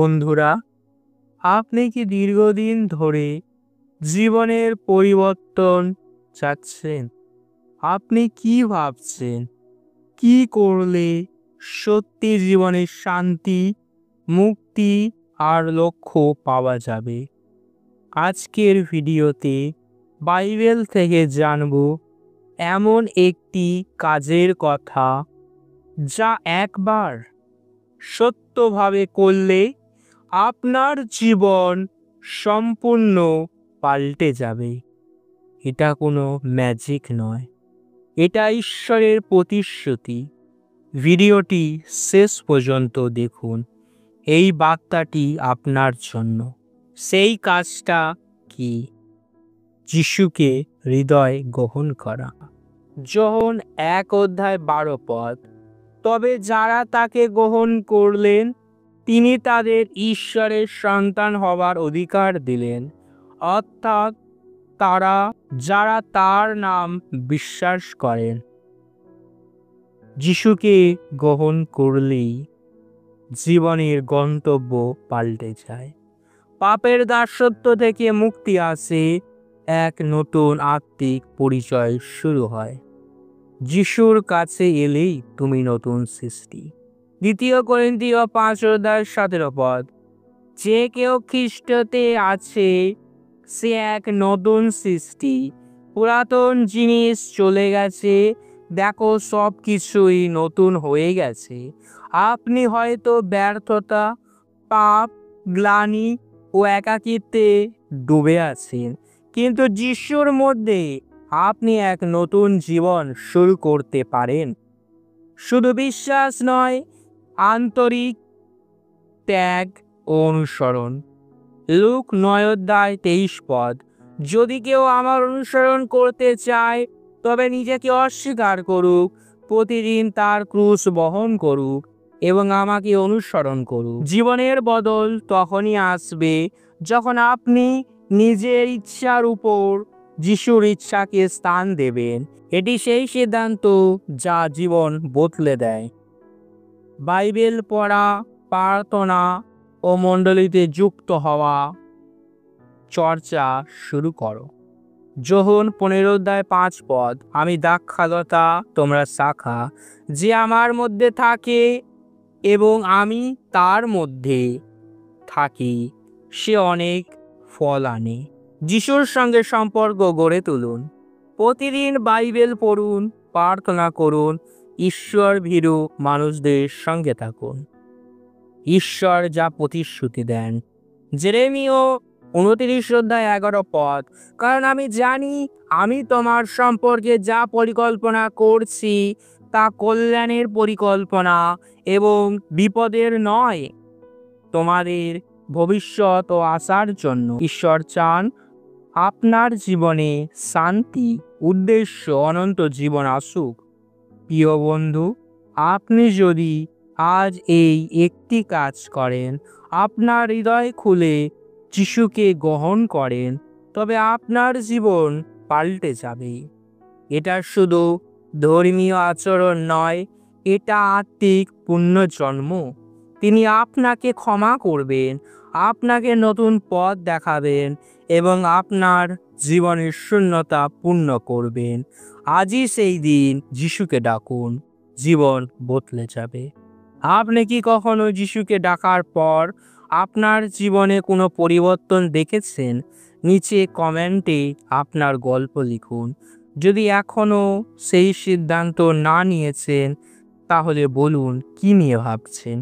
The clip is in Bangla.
বন্ধুরা, আপনি কি দীর্ঘদিন ধরে জীবনের পরিবর্তন চাচ্ছেন? আপনি কি ভাবছেন? কি করলে সত্যি জীবনে শান্তি, মুক্তি আর লক্ষ্য পাওয়া যাবে? আজকের ভিডিওতে বাইবেল থেকে জানব এমন একটি কাজের কথা, যা একবার সত্যভাবে করলে আপনার জীবন সম্পূর্ণ পাল্টে যাবে। এটা কোনো ম্যাজিক নয়, এটা ঈশ্বরের প্রতিশ্রুতি। ভিডিওটি শেষ পর্যন্ত দেখুন, এই বার্তাটি আপনার জন্য। সেই কাজটা কি? যিশুকে হৃদয় গ্রহণ করা। যোহন 1:12 তবে যারা তাকে গ্রহণ করলেন, তিনি তাদের ঈশ্বরের সন্তান হবার অধিকার দিলেন, অর্থাৎ তারা যারা তার নাম বিশ্বাস করেন। যিশুকে গ্রহণ করলেই জীবনের গন্তব্য পাল্টে যায়। পাপের দাসত্ব থেকে মুক্তি আসে, এক নতুন আত্মিক পরিচয় শুরু হয়। যিশুর কাছে এলেই তুমি নতুন সৃষ্টি। 2 করিন্থীয় 5:17 যে কেউ খ্রিস্টতে আছে, সে এক নতুন সৃষ্টি। পুরাতন জিনিস চলে গেছে, দেখো সব কিছুই নতুন হয়ে গেছে। আপনি হয়তো ব্যর্থতা, পাপ, গ্লানি ও একাকিত্বে ডুবে আছেন, কিন্তু যিশুর মধ্যে আপনি এক নতুন জীবন শুরু করতে পারেন। শুধু বিশ্বাস নয়, আন্তরিক ত্যাগ ও অনুসরণ। লুক 9:23 যদি কেউ আমার অনুসরণ করতে চায়, তবে নিজেকে অস্বীকার করুক, প্রতিদিন তার ক্রুশ বহন করুক এবং আমাকে অনুসরণ করুক। জীবনের বদল তখনই আসবে যখন আপনি নিজের ইচ্ছার উপর যিশুর ইচ্ছাকে স্থান দেবেন। এটি সেই সিদ্ধান্ত যা জীবন বদলে দেয়। বাইবেল পড়া, প্রার্থনা ও মণ্ডলীতে যুক্ত হওয়া, চর্চা শুরু করো। যোহন 15:5 আমি দ্রাক্ষালতা, তোমরা শাখা। যে আমার মধ্যে থাকে এবং আমি তার মধ্যে থাকি, সে অনেক ফল আনে। যিশুর সঙ্গে সম্পর্ক গড়ে তুলুন। প্রতিদিন বাইবেল পড়ুন, প্রার্থনা করুন, ঈশ্বর ভীরু মানুষদের সঙ্গে থাকুন। ঈশ্বর যা প্রতিশ্রুতি দেন। যেরেমিয়া 29:11 কারণ আমি জানি আমি তোমার সম্পর্কে যা পরিকল্পনা করছি, তা কল্যাণের পরিকল্পনা এবং বিপদের নয়, তোমাদের ভবিষ্যৎ ও আশার জন্য। ঈশ্বর চান আপনার জীবনে শান্তি, উদ্দেশ্য, অনন্ত জীবন আসুক। প্রিয় বন্ধু, আপনি যদি আজ এই একটি কাজ করেন, আপনার হৃদয় খুলে যিশুকে গ্রহণ করেন, তবে আপনার জীবন পাল্টে যাবে। এটা শুধু ধর্মীয় আচরণ নয়, এটা আত্মিক পুনর্জন্ম। তিনি আপনাকে ক্ষমা করবেন, আপনাকে নতুন পথ দেখাবেন এবং আপনার জীবনের শূন্যতা পূর্ণ করবেন। আজই সেই দিন, যিশুকে ডাকুন, জীবন বদলে যাবে। আপনি কি কখনো যিশুকে ডাকার পর আপনার জীবনে কোনো পরিবর্তন দেখেছেন? নিচে কমেন্টে আপনার গল্প লিখুন। যদি এখনো সেই সিদ্ধান্ত না নিয়েছেন, তাহলে বলুন কি নিয়ে ভাবছেন।